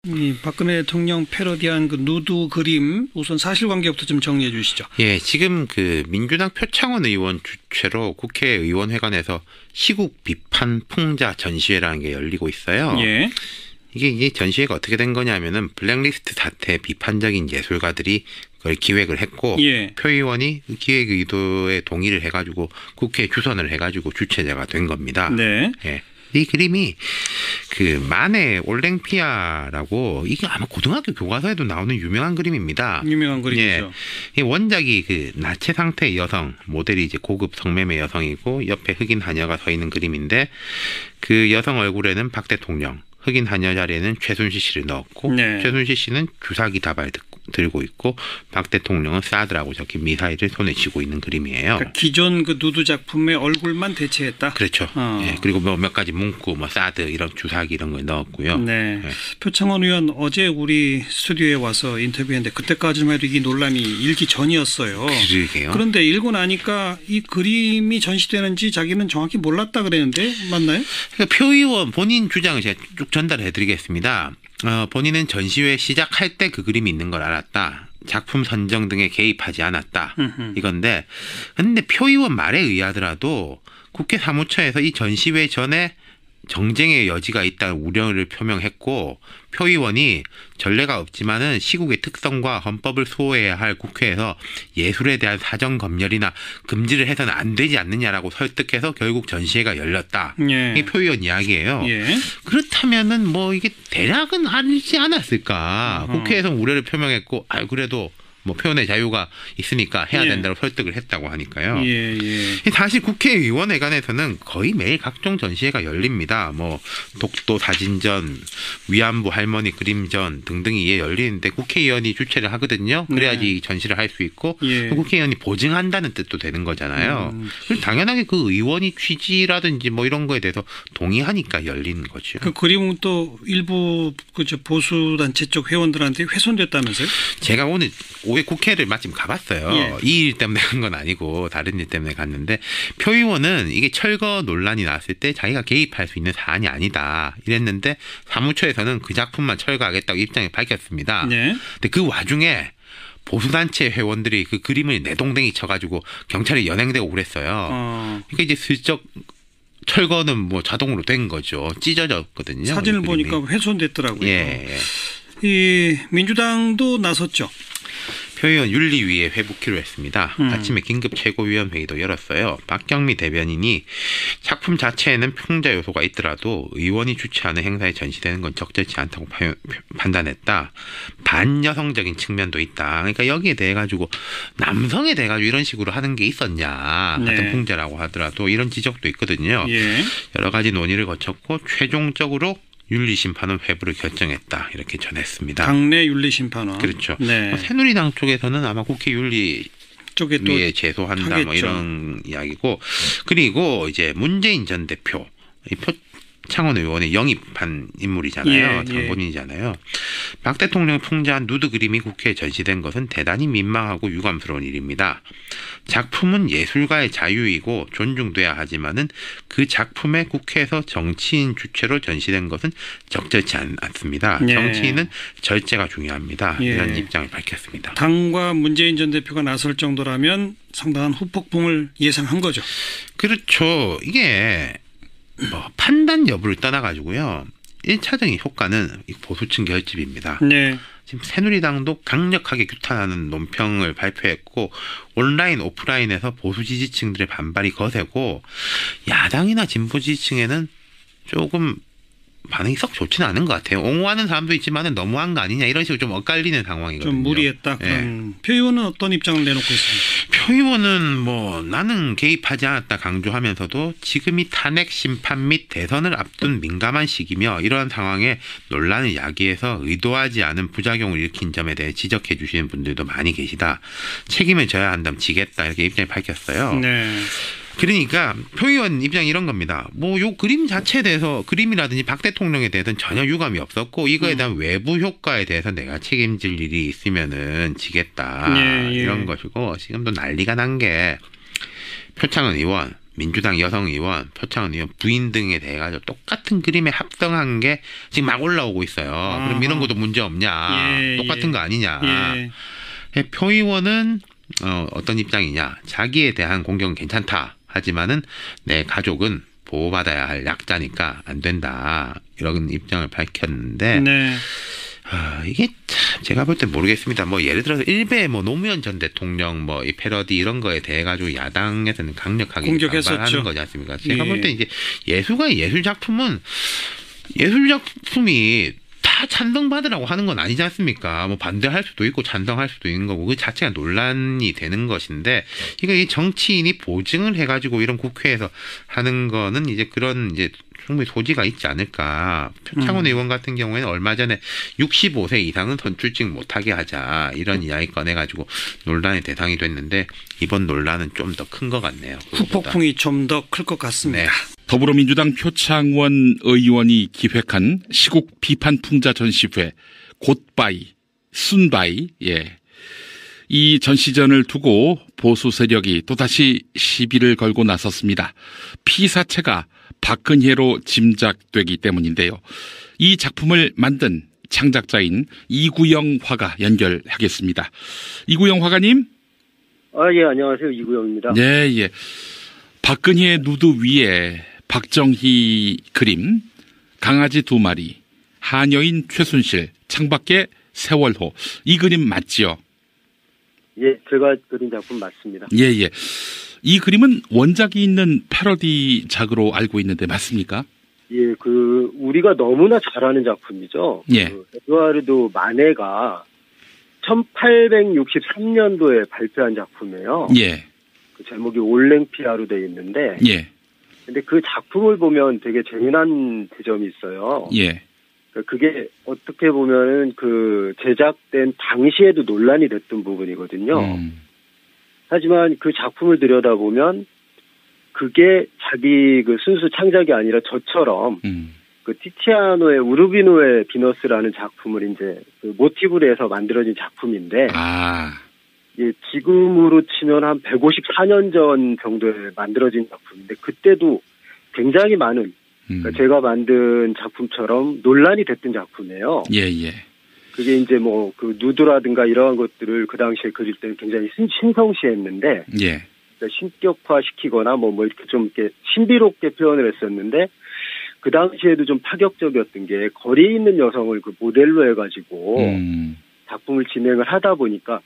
이 박근혜 대통령 패러디한 그 누드 그림 우선 사실관계부터 좀 정리해 주시죠. 예, 지금 그 민주당 표창원 의원 주최로 국회의원회관에서 시국 비판 풍자 전시회라는 게 열리고 있어요. 예. 이게 전시회가 어떻게 된 거냐면은 블랙리스트 사태 비판적인 예술가들이 그걸 기획을 했고 예. 표 의원이 기획 의도에 동의를 해가지고 국회에 주선을 해가지고 주최자가 된 겁니다. 네. 예. 이 그림이 그 마네 올랭피아라고 이게 아마 고등학교 교과서에도 나오는 유명한 그림입니다. 유명한 그림이죠. 예. 원작이 그 나체 상태의 여성 모델이 이제 고급 성매매 여성이고 옆에 흑인 하녀가 서 있는 그림인데 그 여성 얼굴에는 박 대통령, 흑인 하녀 자리에는 최순실 씨를 넣었고 네. 최순실 씨는 주사기 다발 들고 있고 박 대통령은 사드라고 적힌 미사일을 손에 쥐고 있는 그림이에요. 그러니까 기존 그 누드 작품의 얼굴만 대체했다. 그렇죠. 예, 그리고 몇 가지 문구, 뭐 사드 이런 주사기 이런 걸 넣었고요. 네. 예. 표창원 의원 어제 우리 스튜디오에 와서 인터뷰했는데 그때까지만 해도 이 논란이 일기 전이었어요. 그러게요. 그런데 읽고 나니까 이 그림이 전시되는지 자기는 정확히 몰랐다 그랬는데 맞나요? 그러니까 표 의원 본인 주장을 제가 쭉 전달해드리겠습니다. 본인은 전시회 시작할 때 그 그림이 있는 걸 알았다. 작품 선정 등에 개입하지 않았다. 이건데 근데 표 의원 말에 의하더라도 국회 사무처에서 이 전시회 전에 정쟁의 여지가 있다는 우려를 표명했고 표 의원이 전례가 없지만은 시국의 특성과 헌법을 수호해야 할 국회에서 예술에 대한 사정 검열이나 금지를 해서는 안 되지 않느냐라고 설득해서 결국 전시회가 열렸다. 예. 이게 표 의원 이야기예요. 예. 그렇다면은 뭐 이게 대략은 알지 않았을까? 국회에서 우려를 표명했고, 그래도 뭐 표현의 자유가 있으니까 해야 예. 된다고 설득을 했다고 하니까요. 예. 예. 사실 국회의원회관에서는 거의 매일 각종 전시회가 열립니다. 뭐 독도 사진전, 위안부 할머니 그림전 등등이 열리는데 국회의원이 주최를 하거든요. 그래야지 네. 전시를 할 수 있고 예. 국회의원이 보증한다는 뜻도 되는 거잖아요. 그래서 당연하게 그 의원이 취지라든지 뭐 이런 거에 대해서 동의하니까 열리는 거죠. 그 그림은 또 일부 그저 보수 단체 쪽 회원들한테 훼손됐다면서요? 제가 오늘 오후에 국회를 마침 가봤어요. 예. 이 일 때문에 간 건 아니고 다른 일 때문에 갔는데 표 의원은 이게 철거 논란이 나왔을 때 자기가 개입할 수 있는 사안이 아니다 이랬는데 사무처에서는 그 작품만 철거하겠다고 입장을 밝혔습니다. 네. 근데 그 와중에 보수단체 회원들이 그 그림을 내동댕이 쳐가지고 경찰에 연행되고 그랬어요. 그러니까 이제 슬쩍 철거는 뭐 자동으로 된 거죠. 찢어졌거든요. 사진을 보니까 훼손됐더라고요. 예. 이 민주당도 나섰죠. 표 의원 윤리위에 회부키로 했습니다. 아침에 긴급 최고위원회의도 열었어요. 박경미 대변인이 작품 자체에는 풍자 요소가 있더라도 의원이 주최하는 행사에 전시되는 건 적절치 않다고 판단했다. 반여성적인 측면도 있다. 그러니까 여기에 대해 가지고 남성에 대해 가지고 이런 식으로 하는 게 있었냐. 같은 네. 풍자라고 하더라도 이런 지적도 있거든요. 예. 여러 가지 논의를 거쳤고 최종적으로 윤리심판은 회부를 결정했다 이렇게 전했습니다. 당내 윤리심판원. 그렇죠. 네. 새누리당 쪽에서는 아마 국회 윤리 쪽에 또 위에 제소한다 뭐 하겠죠. 이런 이야기고 그리고 이제 문재인 전 대표 이 표창원 의원의 영입한 인물이잖아요. 예, 장본인이잖아요. 박 대통령 풍자한 누드 그림이 국회에 전시된 것은 대단히 민망하고 유감스러운 일입니다. 작품은 예술가의 자유이고 존중돼야 하지만은 그 작품에 국회에서 정치인 주최로 전시된 것은 적절치 않습니다. 예. 정치인은 절제가 중요합니다. 예. 이런 입장을 밝혔습니다. 당과 문재인 전 대표가 나설 정도라면 상당한 후폭풍을 예상한 거죠. 그렇죠. 이게 뭐 판단 여부를 떠나가지고요. 1차적인 효과는 보수층 결집입니다. 네. 지금 새누리당도 강력하게 규탄하는 논평을 발표했고 온라인 오프라인에서 보수 지지층들의 반발이 거세고 야당이나 진보 지지층에는 조금 반응이 썩 좋지는 않은 것 같아요. 옹호하는 사람도 있지만 너무한 거 아니냐 이런 식으로 좀 엇갈리는 상황이거든요. 좀 무리했다. 네. 표 의원은 어떤 입장을 내놓고 있습니까? 표 의원은 뭐 나는 개입하지 않았다 강조하면서도 지금이 탄핵 심판 및 대선을 앞둔 민감한 시기며 이러한 상황에 논란을 야기해서 의도하지 않은 부작용을 일으킨 점에 대해 지적해 주시는 분들도 많이 계시다. 책임을 져야 한다면 지겠다 이렇게 입장을 밝혔어요. 네. 그러니까 표 의원 입장이 이런 겁니다. 뭐 요 그림 자체에 대해서 그림이라든지 박 대통령에 대해서는 전혀 유감이 없었고 이거에 대한 외부 효과에 대해서 내가 책임질 일이 있으면은 지겠다 예. 이런 것이고 지금도 난리가 난 게 표창원 의원 민주당 여성 의원, 표창원 의원 부인 등에 대해 가지고 똑같은 그림에 합성한 게 지금 막 올라오고 있어요. 그럼 이런 것도 문제 없냐? 똑같은 거 아니냐? 표 의원은 어떤 입장이냐? 자기에 대한 공격은 괜찮다. 하지만은 내 가족은 보호받아야 할 약자니까 안 된다. 이런 입장을 밝혔는데 이게 참 제가 볼 때 모르겠습니다. 뭐 예를 들어서 일베 뭐 노무현 전 대통령 뭐 이 패러디 이런 거에 대해 가지고 야당에서는 강력하게 반발하는 거지 않습니까? 제가 볼 때 이제 예술 작품이 다 찬성받으라고 하는 건 아니지 않습니까? 뭐 반대할 수도 있고 찬성할 수도 있는 거고 그 자체가 논란이 되는 것인데 이거 이 정치인이 보증을 해가지고 이런 국회에서 하는 거는 이제 그런 이제 충분히 소지가 있지 않을까. 표창원 의원 같은 경우에는 얼마 전에 65세 이상은 선출직 못하게 하자 이런 이야기 꺼내가지고 논란의 대상이 됐는데 이번 논란은 좀 더 큰 것 같네요. 후폭풍이 좀 더 클 것 같습니다. 네. 더불어민주당 표창원 의원이 기획한 시국 비판 풍자 전시회 굿바이, 순바이, 이 전시전을 두고 보수 세력이 또다시 시비를 걸고 나섰습니다. 피사체가 박근혜로 짐작되기 때문인데요. 이 작품을 만든 창작자인 이구영 화가 연결하겠습니다. 이구영 화가님. 예, 안녕하세요. 이구영입니다. 네, 예. 박근혜 누드 위에 박정희 그림, 강아지 2마리, 한여인 최순실, 창밖에 세월호. 이 그림 맞지요? 예, 제가 그린 작품 맞습니다. 예, 예. 이 그림은 원작이 있는 패러디작으로 알고 있는데 맞습니까? 예, 우리가 너무나 잘 아는 작품이죠. 예. 에드와르도 마네가 1863년도에 발표한 작품이에요. 예. 그 제목이 올랭피아로 되어 있는데. 예. 근데 그 작품을 보면 되게 재미난 지점이 있어요. 예. 그게 어떻게 보면은 그 제작된 당시에도 논란이 됐던 부분이거든요. 하지만 그 작품을 들여다보면 그게 자기 그 순수 창작이 아니라 저처럼 그 티치아노의 우르비노의 비너스라는 작품을 이제 그 모티브로 해서 만들어진 작품인데 예, 지금으로 치면 한 154년 전 정도에 만들어진 작품인데 그때도 굉장히 많은 그러니까 제가 만든 작품처럼 논란이 됐던 작품이에요. 예, 예. 그게 이제 뭐 그 누드라든가 이러한 것들을 그 당시에 그릴 때는 굉장히 신성시했는데, 예. 그러니까 신격화시키거나 뭐 이렇게 좀 이렇게 신비롭게 표현을 했었는데, 그 당시에도 좀 파격적이었던 게 거리에 있는 여성을 그 모델로 해가지고 작품을 진행을 하다 보니까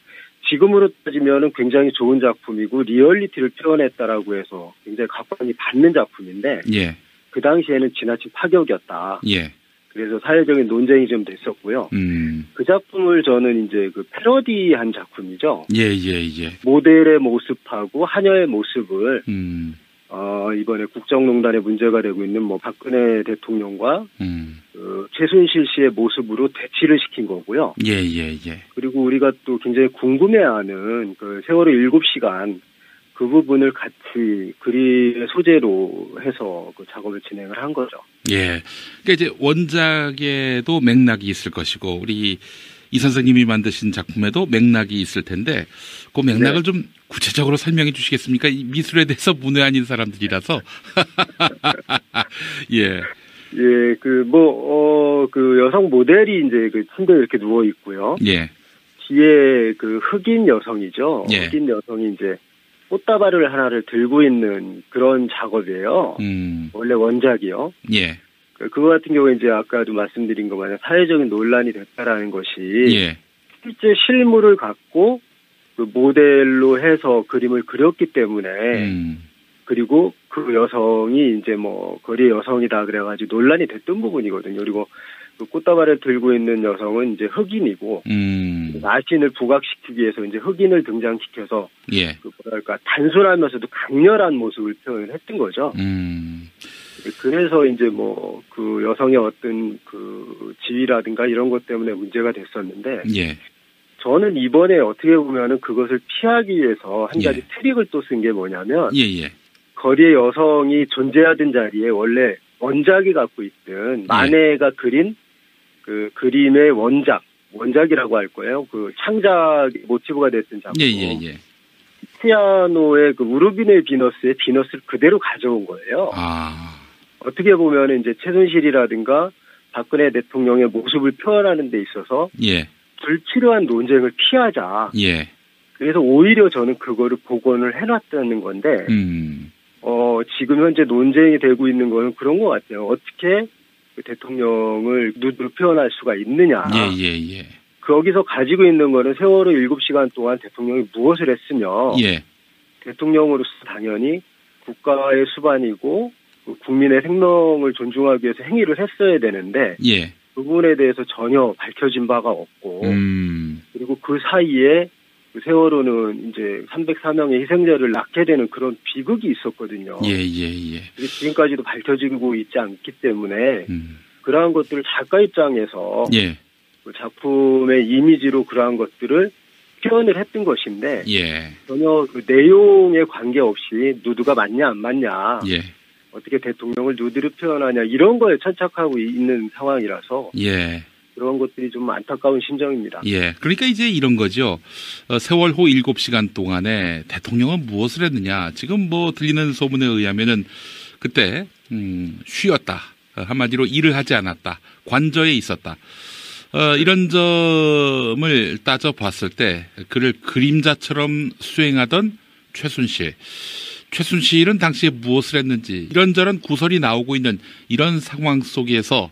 지금으로 따지면은 굉장히 좋은 작품이고 리얼리티를 표현했다라고 해서 굉장히 각광이 받는 작품인데, 예. 그 당시에는 지나친 파격이었다. 예. 그래서 사회적인 논쟁이 좀 됐었고요. 그 작품을 저는 이제 그 패러디한 작품이죠. 예, 예, 예. 모델의 모습하고 하녀의 모습을 이번에 국정농단에 문제가 되고 있는 뭐 박근혜 대통령과 그 최순실 씨의 모습으로 대치를 시킨 거고요. 예, 예, 예. 그리고 우리가 또 굉장히 궁금해하는 그 세월호 7시간 그 부분을 같이 그림의 소재로 해서 그 작업을 진행을 한 거죠. 예. 그러니까 이제 원작에도 맥락이 있을 것이고 우리 이 선생님이 만드신 작품에도 맥락이 있을 텐데 그 맥락을 좀 구체적으로 설명해 주시겠습니까? 이 미술에 대해서 문외한인 사람들이라서. 예. 예, 그 여성 모델이 이제 그 침대에 이렇게 누워 있고요. 예. 뒤에 그 흑인 여성이죠. 예. 흑인 여성이 이제 꽃다발을 하나를 들고 있는 그런 작업이에요. 원래 원작이요. 예. 그거 같은 경우에 이제 아까도 말씀드린 것 마냥 사회적인 논란이 됐다라는 것이 예. 실제 실물을 갖고 그 모델로 해서 그림을 그렸기 때문에 그리고 그 여성이 이제 뭐 거리의 여성이다 그래가지고 논란이 됐던 부분이거든요. 그리고 그 꽃다발을 들고 있는 여성은 이제 흑인이고 나신을 부각시키기 위해서 이제 흑인을 등장시켜서 예. 그 뭐랄까 단순하면서도 강렬한 모습을 표현했던 거죠. 그래서 이제 뭐 그 여성의 어떤 그 지위라든가 이런 것 때문에 문제가 됐었는데 예. 저는 이번에 어떻게 보면은 그것을 피하기 위해서 한 가지 예. 트릭을 또 쓴 게 뭐냐면 예, 예. 거리의 여성이 존재하던 자리에 원래 원작이 갖고 있던 마네가 그린 그 그림의 원작이라고 할 거예요. 그 창작 모티브가 됐던 작품. 예, 예, 예. 크리스티아노의 그 우르비네 비너스의 비너스를 그대로 가져온 거예요. 어떻게 보면 이제 최순실이라든가 박근혜 대통령의 모습을 표현하는 데 있어서 예. 불필요한 논쟁을 피하자. 예. 그래서 오히려 저는 그거를 복원을 해놨다는 건데, 지금 현재 논쟁이 되고 있는 거는 그런 것 같아요. 어떻게 그 대통령을 누드로 표현할 수가 있느냐. 예. 거기서 가지고 있는 거는 세월호 7시간 동안 대통령이 무엇을 했으며, 예. 대통령으로서 당연히 국가의 수반이고 국민의 생명을 존중하기 위해서 행위를 했어야 되는데, 예. 그 부분에 대해서 전혀 밝혀진 바가 없고, 그리고 그 사이에 세월호는 이제 304명의 희생자를 낳게 되는 그런 비극이 있었거든요. 예. 지금까지도 밝혀지고 있지 않기 때문에 그러한 것들을 작가 입장에서 예. 그 작품의 이미지로 그러한 것들을 표현을 했던 것인데 예. 전혀 그 내용에 관계없이 누드가 맞냐 안 맞냐, 예. 어떻게 대통령을 누드로 표현하냐 이런 거에 천착하고 있는 상황이라서 예. 그런 것들이 좀 안타까운 심정입니다. 예. 그러니까 이제 이런 거죠. 세월호 7시간 동안에 대통령은 무엇을 했느냐. 지금 뭐 들리는 소문에 의하면은 그때 쉬었다. 한마디로 일을 하지 않았다. 관저에 있었다. 이런 점을 따져봤을 때 그를 그림자처럼 수행하던 최순실. 최순실은 당시에 무엇을 했는지 이런저런 구설이 나오고 있는 이런 상황 속에서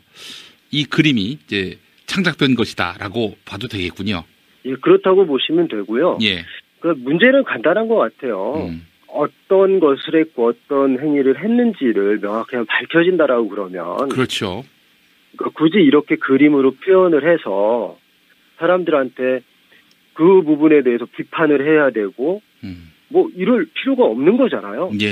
이 그림이 이제 창작된 것이다라고 봐도 되겠군요. 예, 그렇다고 보시면 되고요. 예. 그 문제는 간단한 것 같아요. 어떤 것을 했고 어떤 행위를 했는지를 명확하게 밝혀진다라고 그러면 그렇죠. 그러니까 굳이 이렇게 그림으로 표현을 해서 사람들한테 그 부분에 대해서 비판을 해야 되고 뭐 이럴 필요가 없는 거잖아요. 예.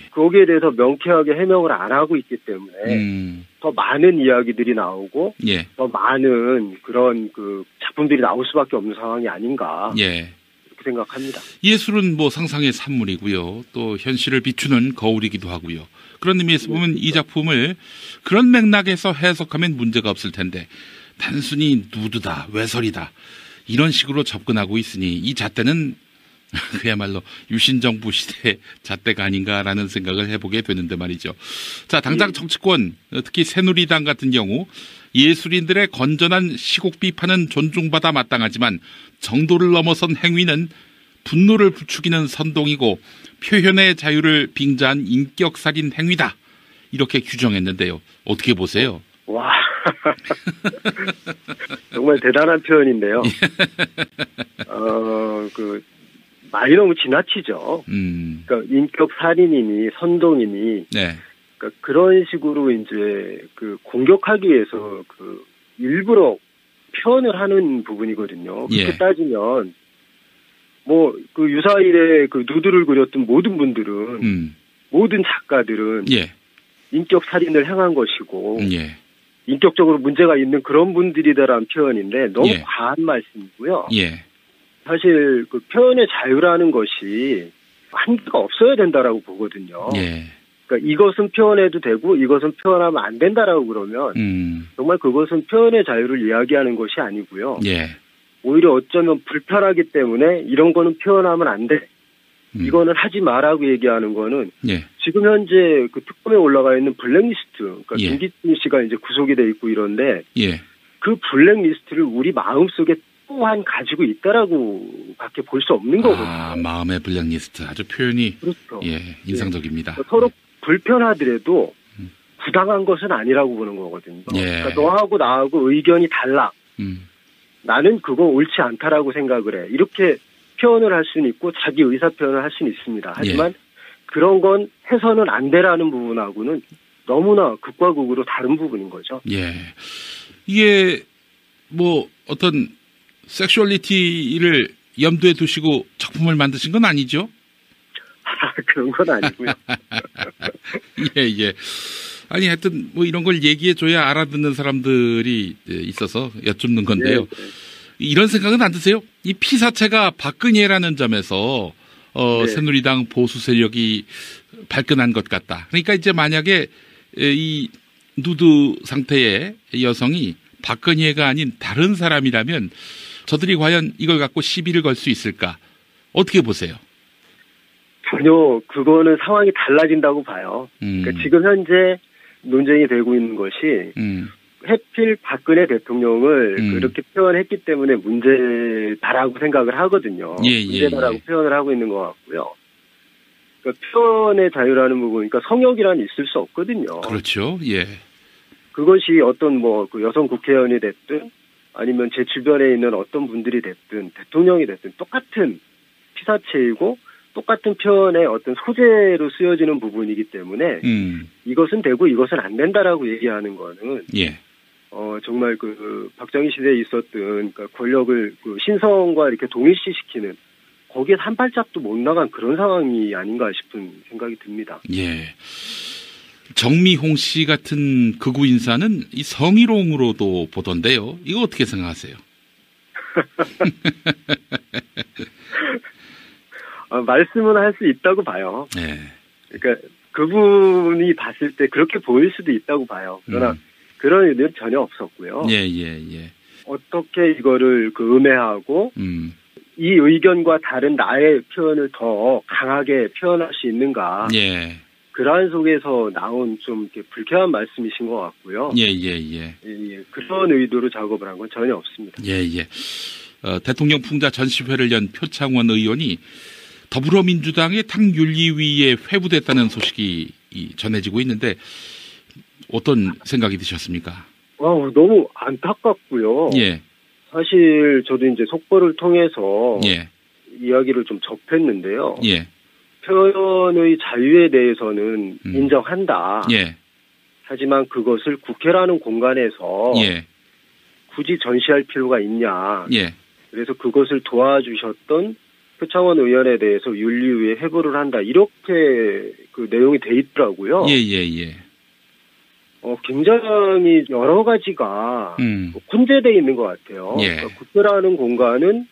거기에 대해서 명쾌하게 해명을 안 하고 있기 때문에 더 많은 이야기들이 나오고 예. 더 많은 그런 그 작품들이 나올 수밖에 없는 상황이 아닌가. 예. 이렇게 생각합니다. 예술은 뭐 상상의 산물이고요. 또 현실을 비추는 거울이기도 하고요. 그런 의미에서 보면 이 작품을 그런 맥락에서 해석하면 문제가 없을 텐데 단순히 누드다, 외설이다 이런 식으로 접근하고 있으니 이 잣대는 그야말로 유신정부 시대의 잣대가 아닌가라는 생각을 해보게 되는데 말이죠. 자, 당장 정치권, 특히 새누리당 같은 경우 예술인들의 건전한 시국 비판은 존중받아 마땅하지만 정도를 넘어선 행위는 분노를 부추기는 선동이고 표현의 자유를 빙자한 인격살인 행위다. 이렇게 규정했는데요. 어떻게 보세요? 와, 정말 대단한 표현인데요. 말이 너무 지나치죠. 그러니까 인격 살인이니 선동이니, 네. 그러니까 그런 식으로 이제 그 공격하기 위해서 그 일부러 표현을 하는 부분이거든요. 그렇게 예. 따지면 뭐 그 유사일에 그 누드를 그렸던 모든 분들은 모든 작가들은 예. 인격 살인을 행한 것이고 예. 인격적으로 문제가 있는 그런 분들이다라는 표현인데 너무 예. 과한 말씀이고요. 예. 사실 그 표현의 자유라는 것이 한계가 없어야 된다라고 보거든요. 예. 그러니까 이것은 표현해도 되고 이것은 표현하면 안 된다라고 그러면 정말 그것은 표현의 자유를 이야기하는 것이 아니고요. 예. 오히려 어쩌면 불편하기 때문에 이런 거는 표현하면 안 돼. 이거는 하지 마라고 얘기하는 거는 예. 지금 현재 그 특검에 올라가 있는 블랙리스트, 그러니까 예. 김기춘 씨가 이제 구속이 돼 있고 이런데 예. 그 블랙리스트를 우리 마음속에 또한 가지고 있다라고 밖에 볼 수 없는 거거든요. 아, 마음의 블랙리스트. 아주 표현이 그렇죠. 예, 인상적입니다. 서로 불편하더라도 부당한 것은 아니라고 보는 거거든요. 예. 그러니까 너하고 나하고 의견이 달라. 나는 그거 옳지 않다라고 생각을 해. 이렇게 표현을 할 수는 있고 자기 의사 표현을 할 수는 있습니다. 하지만 그런 건 해서는 안 되라는 부분하고는 너무나 극과 극으로 다른 부분인 거죠. 예. 이게 뭐 어떤 섹슈얼리티를 염두에 두시고 작품을 만드신 건 아니죠? 그런 건 아니고요. 예. 아니 하여튼 뭐 이런 걸 얘기해 줘야 알아듣는 사람들이 있어서 여쭙는 건데요. 네. 이런 생각은 안 드세요? 이 피사체가 박근혜라는 점에서 새누리당 보수 세력이 발끈한 것 같다. 그러니까 이제 만약에 이 누드 상태의 여성이 박근혜가 아닌 다른 사람이라면 저들이 과연 이걸 갖고 시비를 걸 수 있을까? 어떻게 보세요? 전혀 그거는 상황이 달라진다고 봐요. 그러니까 지금 현재 논쟁이 되고 있는 것이 해필 박근혜 대통령을 그렇게 표현했기 때문에 문제다라고 생각을 하거든요. 문제다라고 표현을 하고 있는 것 같고요. 그러니까 표현의 자유라는 부분, 그러니까 성역이란 있을 수 없거든요. 그렇죠. 예. 그것이 어떤 뭐 그 여성 국회의원이 됐든 아니면 제 주변에 있는 어떤 분들이 됐든 대통령이 됐든 똑같은 피사체이고 똑같은 표현의 어떤 소재로 쓰여지는 부분이기 때문에 이것은 되고 이것은 안 된다라고 얘기하는 거는 예. 정말 그 박정희 시대에 있었던 그러니까 권력을 그 신성과 이렇게 동일시시키는 거기에서 한 발짝도 못 나간 그런 상황이 아닌가 싶은 생각이 듭니다. 예. 정미홍 씨 같은 극우 인사는 이 성희롱으로도 보던데요. 이거 어떻게 생각하세요? 말씀은 할 수 있다고 봐요. 네. 그러니까 그분이 봤을 때 그렇게 보일 수도 있다고 봐요. 그러나 그런 의도는 전혀 없었고요. 예. 어떻게 이거를 그 음해하고 이 의견과 다른 나의 표현을 더 강하게 표현할 수 있는가? 예. 그러한 속에서 나온 좀 이렇게 불쾌한 말씀이신 것 같고요. 예. 그런 의도로 작업을 한 건 전혀 없습니다. 예. 대통령 풍자 전시회를 연 표창원 의원이 더불어민주당의 당윤리위에 회부됐다는 소식이 전해지고 있는데 어떤 생각이 드셨습니까? 너무 안타깝고요. 예. 사실 저도 이제 속보를 통해서 예. 이야기를 좀 접했는데요. 예. 표현의 자유에 대해서는 인정한다. 예. 하지만 그것을 국회라는 공간에서 예. 굳이 전시할 필요가 있냐. 예. 그래서 그것을 도와주셨던 표창원 의원에 대해서 윤리위에 회부를 한다. 이렇게 그 내용이 돼 있더라고요. 예. 굉장히 여러 가지가 혼재되어 있는 것 같아요. 예. 그러니까 국회라는 공간은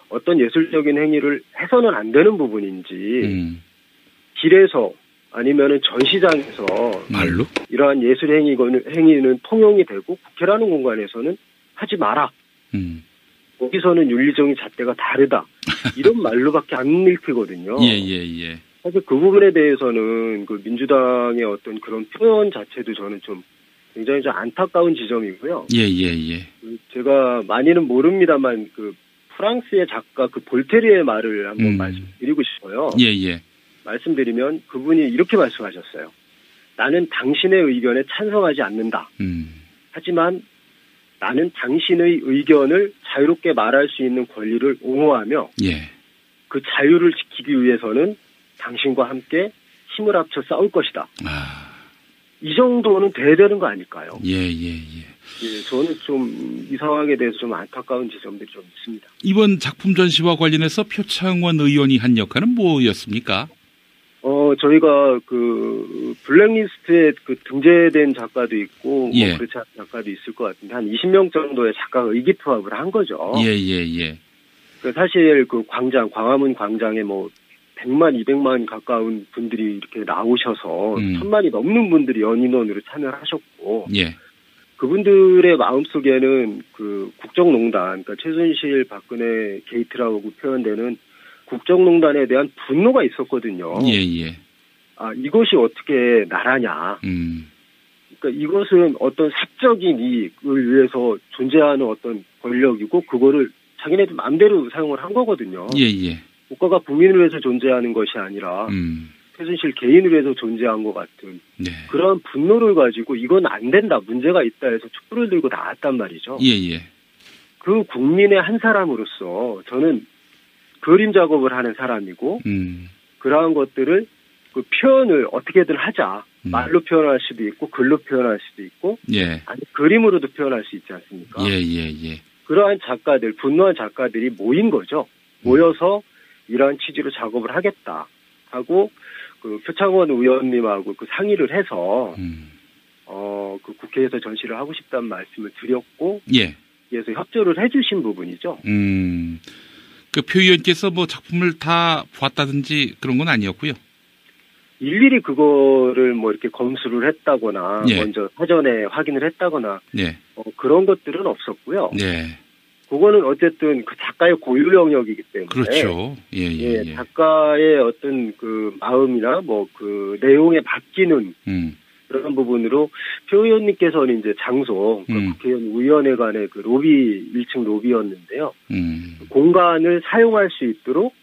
어떤 예술적인 행위를 해서는 안 되는 부분인지 길에서 아니면은 전시장에서 말로 이러한 예술 행위는 통용이 되고 국회라는 공간에서는 하지 마라. 거기서는 윤리적인 잣대가 다르다. 이런 말로밖에 안 읽히거든요. 예. 사실 그 부분에 대해서는 그 민주당의 어떤 그런 표현 자체도 저는 좀 굉장히 좀 안타까운 지점이고요. 예. 제가 많이는 모릅니다만 그 프랑스의 작가 그 볼테르의 말을 한번 말씀드리고 싶어요. 예. 말씀드리면 그분이 이렇게 말씀하셨어요. 나는 당신의 의견에 찬성하지 않는다. 하지만 나는 당신의 의견을 자유롭게 말할 수 있는 권리를 옹호하며 예. 그 자유를 지키기 위해서는 당신과 함께 힘을 합쳐 싸울 것이다. 이 정도는 돼야 되는 거 아닐까요? 예. 저는 좀 이 상황에 대해서 좀 안타까운 지점들이 좀 있습니다. 이번 작품 전시와 관련해서 표창원 의원이 한 역할은 뭐였습니까? 저희가 그 블랙리스트에 그 등재된 작가도 있고 예. 뭐 그렇지 않은 작가도 있을 것 같은데 한 20명 정도의 작가가 의기투합을 한 거죠. 예. 사실 그 광화문 광장에 뭐 100만, 200만 가까운 분들이 이렇게 나오셔서 1000만이 넘는 분들이 연인원으로 참여하셨고 예. 그분들의 마음속에는 그 국정농단, 그러니까 최순실 박근혜 게이트라고 표현되는 국정농단에 대한 분노가 있었거든요. 예. 이것이 어떻게 나라냐. 그러니까 이것은 어떤 사적인 이익을 위해서 존재하는 어떤 권력이고 그거를 자기네들 마음대로 사용을 한 거거든요. 예. 국가가 국민을 위해서 존재하는 것이 아니라 최순실 개인을 위해서 존재한 것 같은 네. 그런 분노를 가지고 이건 안 된다, 문제가 있다 해서 촛불을 들고 나왔단 말이죠. 예. 그 국민의 한 사람으로서 저는 그림 작업을 하는 사람이고 그러한 것들을 그 표현을 어떻게든 하자. 말로 표현할 수도 있고 글로 표현할 수도 있고 예. 아니 그림으로도 표현할 수 있지 않습니까? 예. 그러한 작가들, 분노한 작가들이 모인 거죠. 모여서 이러한 취지로 작업을 하겠다 하고 그 표창원 의원님하고 그 상의를 해서 그 국회에서 전시를 하고 싶다는 말씀을 드렸고 예. 그래서 협조를 해주신 부분이죠. 그 표 의원께서 뭐 작품을 다 보았다든지 그런 건 아니었고요. 일일이 그거를 뭐 이렇게 검수를 했다거나 예. 먼저 사전에 확인을 했다거나 네. 그런 것들은 없었고요. 네. 그거는 어쨌든 그 작가의 고유 영역이기 때문에. 그렇죠. 예. 작가의 어떤 그 마음이나 뭐 그 내용에 맡기는 그런 부분으로 표 의원님께서는 이제 장소, 그 국회의원 의원회관의 그 로비, 1층 로비였는데요. 공간을 사용할 수 있도록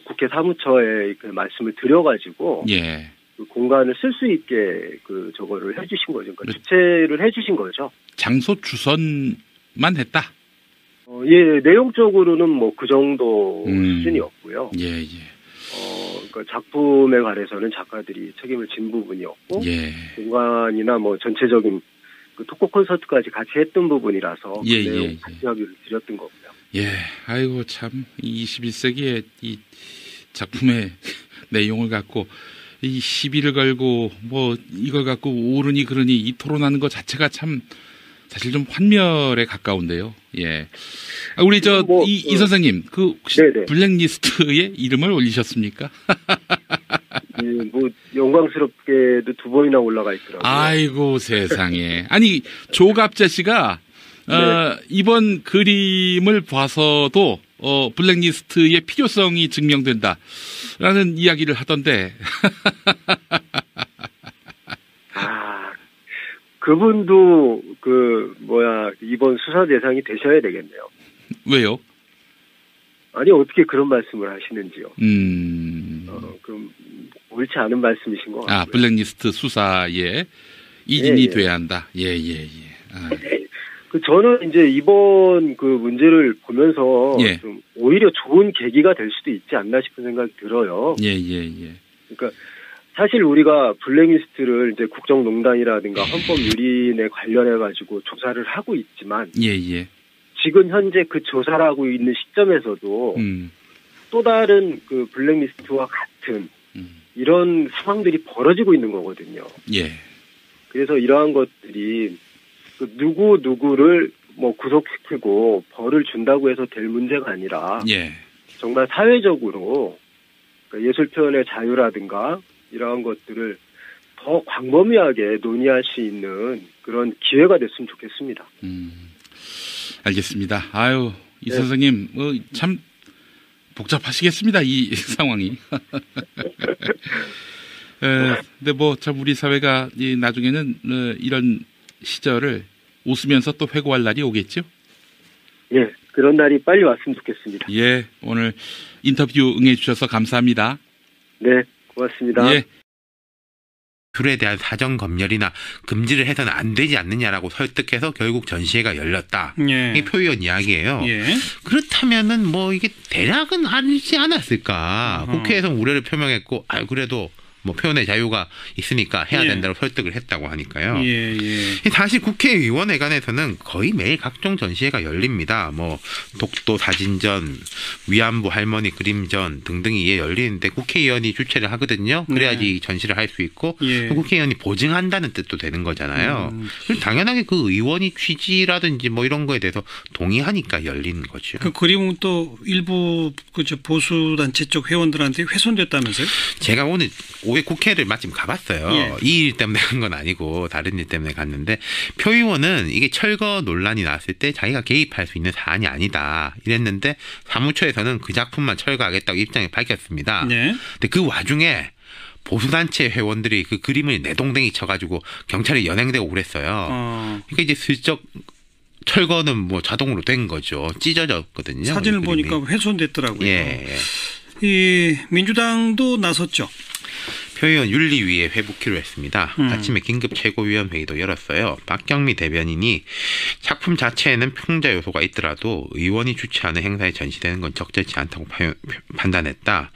국회 사무처에 그 말씀을 드려가지고. 예. 그 공간을 쓸 수 있게 그 저거를 해주신 거죠. 그러니까 주최를 해주신 거죠. 장소 주선만 했다. 예, 내용적으로는 뭐 그 정도 수준이었고요. 예. 그러니까 작품에 관해서는 작가들이 책임을 진 부분이었고, 예. 공간이나 뭐 전체적인 그 토크 콘서트까지 같이 했던 부분이라서 그 내용 같이 협의를 드렸던 거고요. 예, 아이고 참 21세기에 이 작품의 내용을 갖고 이 시비를 걸고 뭐 이걸 갖고 옳으니 그러니 이 토론하는 것 자체가 참 사실 좀 환멸에 가까운데요. 예. 우리 이 선생님 그 혹시 네네. 블랙리스트에 이름을 올리셨습니까? 예, 뭐 영광스럽게도 2번이나 올라가 있더라고요. 아이고 세상에. 아니 조갑재 씨가 이번 그림을 봐서도 블랙리스트의 필요성이 증명된다라는 이야기를 하던데. 그분도 이번 수사 대상이 되셔야 되겠네요. 왜요? 아니 어떻게 그런 말씀을 하시는지요? 그럼 옳지 않은 말씀이신 것 같아요. 블랙리스트 수사에 이진이 돼야 한다. 예. 저는 이제 이번 그 문제를 보면서 좀 오히려 좋은 계기가 될 수도 있지 않나 싶은 생각이 들어요. 예. 그러니까 사실 우리가 블랙리스트를 이제 국정농단이라든가 헌법유린에 관련해 가지고 조사를 하고 있지만, 예. 지금 현재 그 조사를 하고 있는 시점에서도 또 다른 그 블랙리스트와 같은 이런 상황들이 벌어지고 있는 거거든요. 예. 그래서 이러한 것들이 그 누구를 뭐 구속시키고 벌을 준다고 해서 될 문제가 아니라 정말 사회적으로 그러니까 예술 표현의 자유라든가 이러한 것들을 더 광범위하게 논의할 수 있는 그런 기회가 됐으면 좋겠습니다. 알겠습니다. 아유, 이 선생님 참 복잡하시겠습니다. 이 상황이. 근데 뭐 참 우리 사회가 나중에는 이런 시절을 웃으면서 또 회고할 날이 오겠죠? 예, 그런 날이 빨리 왔으면 좋겠습니다. 예, 오늘 인터뷰 응해주셔서 감사합니다. 네, 고맙습니다. 예. 술에 대한 사전 검열이나 금지를 해서는 안 되지 않느냐라고 설득해서 결국 전시회가 열렸다. 이게 표 의원 이야기예요. 그렇다면은 뭐 이게 대략은 아니지 않았을까. 국회에서 우려를 표명했고, 그래도 뭐 표현의 자유가 있으니까 해야 된다고 설득을 했다고 하니까요. 사실 국회의원회관에서는 거의 매일 각종 전시회가 열립니다. 뭐 독도 사진전, 위안부 할머니 그림전 등등이 열리는데 국회의원이 주최를 하거든요. 그래야지 전시를 할 수 있고 국회의원이 보증한다는 뜻도 되는 거잖아요. 그래서 당연하게 그 의원이 취지라든지 뭐 이런 거에 대해서 동의하니까 열리는 거죠. 그 그림은 또 일부 보수 단체 쪽 회원들한테 훼손됐다면서요? 제가 오늘 오해 국회를 마침 가봤어요. 이 일 때문에 간 건 아니고 다른 일 때문에 갔는데 표 의원은 이게 철거 논란이 나왔을 때 자기가 개입할 수 있는 사안이 아니다 이랬는데 사무처에서는 그 작품만 철거하겠다고 입장을 밝혔습니다. 근데 그 와중에 보수단체 회원들이 그 그림을 내동댕이 쳐가지고 경찰에 연행되고 그랬어요. 그러니까 이제 슬쩍 철거는 뭐 자동으로 된 거죠. 찢어졌거든요. 사진을 보니까 훼손됐더라고요. 이 민주당도 나섰죠. 표 의원 윤리위에 회부키로 했습니다. 아침에 긴급 최고위원회의도 열었어요. 박경미 대변인이 작품 자체에는 풍자 요소가 있더라도 의원이 주최하는 행사에 전시되는 건 적절치 않다고 판단했다.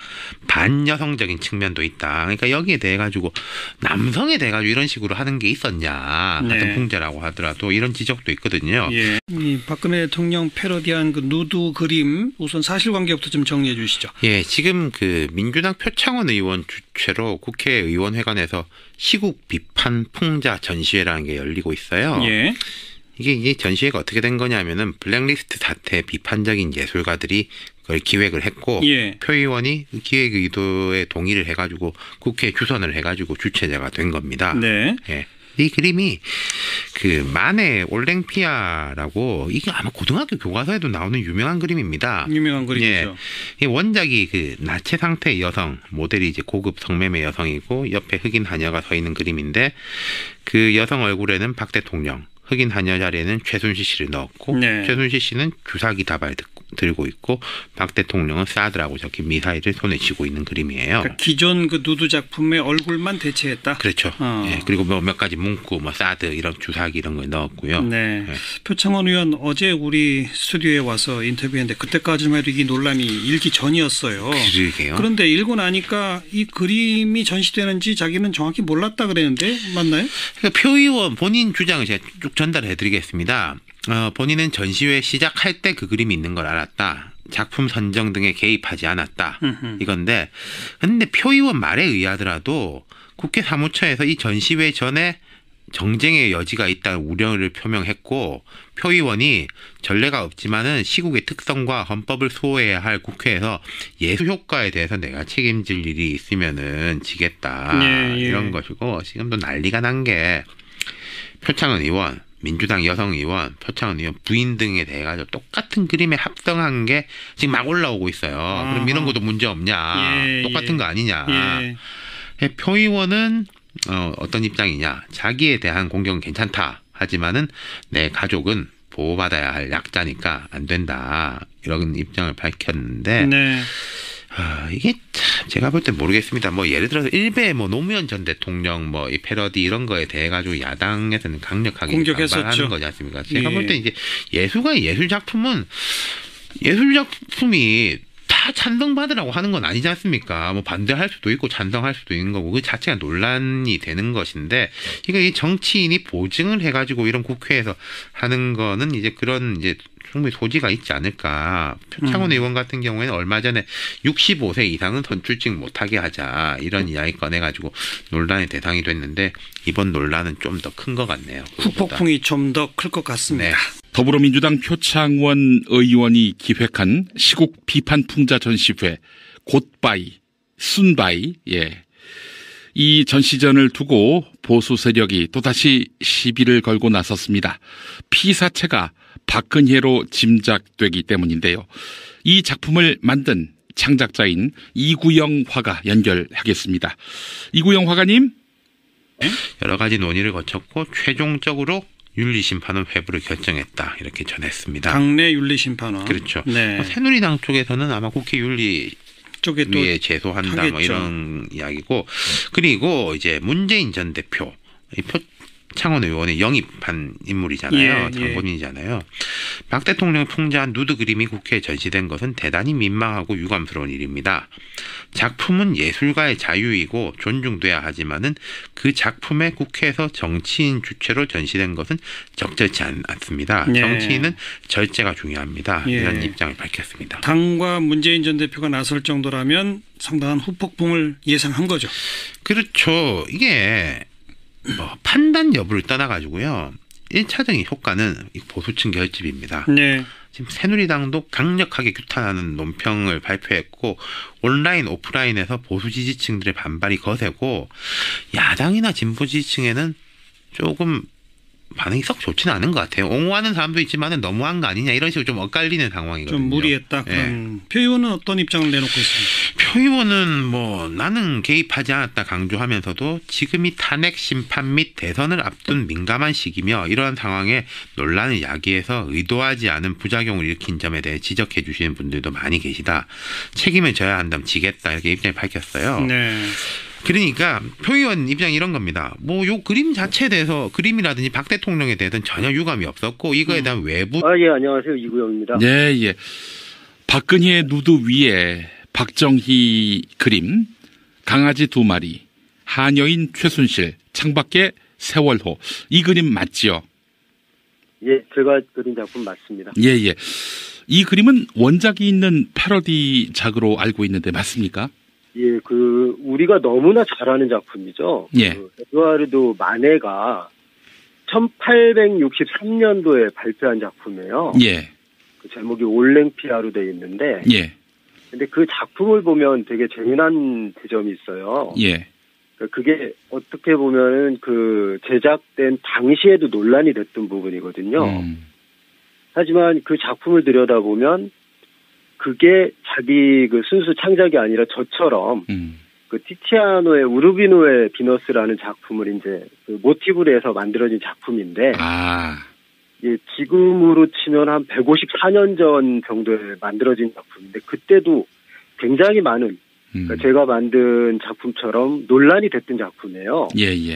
반여성적인 측면도 있다. 그러니까 여기에 대해 가지고 남성에 대해 가지고 이런 식으로 하는 게 있었냐. 같은 풍자라고 하더라도 이런 지적도 있거든요. 이 박근혜 대통령 패러디한 그 누드 그림 우선 사실관계부터 좀 정리해 주시죠. 지금 그 민주당 표창원 의원 주최로 국회의원회관에서 시국 비판 풍자 전시회라는 게 열리고 있어요. 이게 전시회가 어떻게 된 거냐면은 블랙리스트 사태 비판적인 예술가들이 그걸 기획을 했고 표 의원이 그 기획 의도에 동의를 해가지고 국회에 주선을 해가지고 주최자가 된 겁니다. 이 그림이 그 마네 올랭피아라고 이게 아마 고등학교 교과서에도 나오는 유명한 그림입니다. 유명한 그림이죠. 이 원작이 그 나체 상태의 여성 모델이 이제 고급 성매매 여성이고 옆에 흑인 하녀가 서 있는 그림인데 그 여성 얼굴에는 박 대통령, 흑인 하녀 자리에는 최순실 씨를 넣었고 최순실 씨는 주사기 다발 들고 있고 박 대통령은 사드라고 적힌 미사일을 손에 쥐고 있는 그림이에요. 그러니까 기존 그 누드 작품의 얼굴만 대체했다. 그렇죠. 예, 그리고 몇 가지 문구, 뭐 사드 이런 주사기 이런 걸 넣었고요. 네. 표창원 의원 어제 우리 스튜디오에 와서 인터뷰했는데 그때까지만 해도 이 논란이 일기 전이었어요. 그러게요. 그런데 일고 나니까 이 그림이 전시되는지 자기는 정확히 몰랐다 그랬는데 맞나요? 그러니까 표 의원 본인 주장을 제가 쭉 전달해드리겠습니다. 본인은 전시회 시작할 때 그 그림이 있는 걸 알았다. 작품 선정 등에 개입하지 않았다. 이건데 근데 표 의원 말에 의하더라도 국회 사무처에서 이 전시회 전에 정쟁의 여지가 있다는 우려를 표명했고 표 의원이 전례가 없지만은 시국의 특성과 헌법을 수호해야 할 국회에서 예수 효과에 대해서 내가 책임질 일이 있으면은 지겠다. 이런 것이고 지금도 난리가 난 게 표창원 의원 민주당 여성 의원, 표창원 의원 부인 등에 대해 가지고 똑같은 그림에 합성한 게 지금 막 올라오고 있어요. 그럼 이런 것도 문제 없냐? 똑같은 거 아니냐? 표 의원은 어떤 입장이냐? 자기에 대한 공격은 괜찮다. 하지만은 내 가족은 보호받아야 할 약자니까 안 된다. 이런 입장을 밝혔는데 이게 참 제가 볼 때 모르겠습니다. 뭐 예를 들어서 일베 뭐 노무현 전 대통령 뭐 이 패러디 이런 거에 대해 가지고 야당에서는 강력하게 반발하는 거지 않습니까? 제가 볼 때 이제 예술 작품이 다 찬성받으라고 하는 건 아니지 않습니까? 뭐 반대할 수도 있고 찬성할 수도 있는 거고 그 자체가 논란이 되는 것인데 이거 이 정치인이 보증을 해가지고 이런 국회에서 하는 거는 이제 그런 이제 충분히 소지가 있지 않을까. 표창원 의원 같은 경우에는 얼마 전에 65세 이상은 선출직 못하게 하자 이런 이야기 꺼내가지고 논란의 대상이 됐는데 이번 논란은 좀 더 큰 것 같네요. 후폭풍이 좀 더 클 것 같습니다. 네. 더불어민주당 표창원 의원이 기획한 시국 비판 풍자 전시회 굿바이, 순바이, 이 전시전을 두고 보수 세력이 또다시 시비를 걸고 나섰습니다. 피사체가 박근혜로 짐작되기 때문인데요. 이 작품을 만든 창작자인 이구영 화가 연결하겠습니다. 이구영 화가님. 여러 가지 논의를 거쳤고 최종적으로 윤리심판원 회부를 결정했다 이렇게 전했습니다. 당내 윤리심판원. 그렇죠. 네. 새누리당 쪽에서는 아마 국회 윤리 쪽에 또 위에 제소한다 뭐 이런 이야기고 그리고 이제 문재인 전 대표 표창원 의원의 영입한 인물이잖아요. 장본인이잖아요. 박 대통령이 풍자한 누드 그림이 국회에 전시된 것은 대단히 민망하고 유감스러운 일입니다. 작품은 예술가의 자유이고 존중돼야 하지만은 그 작품에 국회에서 정치인 주체로 전시된 것은 적절치 않습니다. 정치인은 절제가 중요합니다. 이런 입장을 밝혔습니다. 당과 문재인 전 대표가 나설 정도라면 상당한 후폭풍을 예상한 거죠. 그렇죠. 이게 뭐 판단 여부를 떠나가지고요. 1차적인 효과는 보수층 결집입니다. 지금 새누리당도 강력하게 규탄하는 논평을 발표했고 온라인 오프라인에서 보수 지지층들의 반발이 거세고 야당이나 진보 지지층에는 조금 반응이 썩 좋지는 않은 것 같아요. 옹호하는 사람도 있지만 너무한 거 아니냐 이런 식으로 좀 엇갈리는 상황이거든요. 좀 무리했다. 표 의원은 어떤 입장을 내놓고 있습니까? 표 의원은 뭐 나는 개입하지 않았다 강조하면서도 지금이 탄핵 심판 및 대선을 앞둔 민감한 시기며 이러한 상황에 논란을 야기해서 의도하지 않은 부작용을 일으킨 점에 대해 지적해 주시는 분들도 많이 계시다. 책임을 져야 한다면 지겠다 이렇게 입장을 밝혔어요. 그러니까 표 의원 입장이 이런 겁니다. 뭐 요 그림 자체에 대해서 그림이라든지 박 대통령에 대해서는 전혀 유감이 없었고 이거에 대한 외부 안녕하세요. 이구영입니다. 박근혜 누드 위에 박정희 그림, 강아지 2마리, 하녀인 최순실, 창밖에 세월호 이 그림 맞지요? 제가 그린 작품 맞습니다. 이 그림은 원작이 있는 패러디작으로 알고 있는데 맞습니까? 우리가 너무나 잘 아는 작품이죠. 에드와르도 마네가 1863년도에 발표한 작품이에요. 그 제목이 올랭피아로 되어 있는데, 근데 그 작품을 보면 되게 재미난 지점이 있어요. 그게 어떻게 보면은 그 제작된 당시에도 논란이 됐던 부분이거든요. 하지만 그 작품을 들여다보면 그게 자기 그 순수 창작이 아니라 저처럼 그 티치아노의 우르비노의 비너스라는 작품을 이제 그 모티브로 해서 만들어진 작품인데 예, 지금으로 치면 한 154년 전 정도에 만들어진 작품인데 그때도 굉장히 많은 그러니까 제가 만든 작품처럼 논란이 됐던 작품이에요. 예.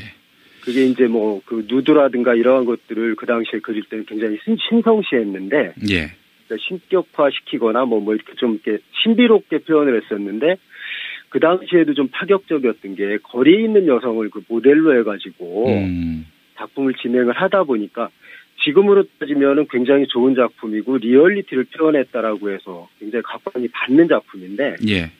그게 이제 뭐 그 누드라든가 이러한 것들을 그 당시에 그릴 때는 굉장히 신성시했는데 예. 그러니까 신격화시키거나 뭐 이렇게 좀 이렇게 신비롭게 표현을 했었는데 그 당시에도 좀 파격적이었던 게 거리에 있는 여성을 그 모델로 해가지고 작품을 진행을 하다 보니까 지금으로 따지면은 굉장히 좋은 작품이고 리얼리티를 표현했다라고 해서 굉장히 각광이 받는 작품인데 예.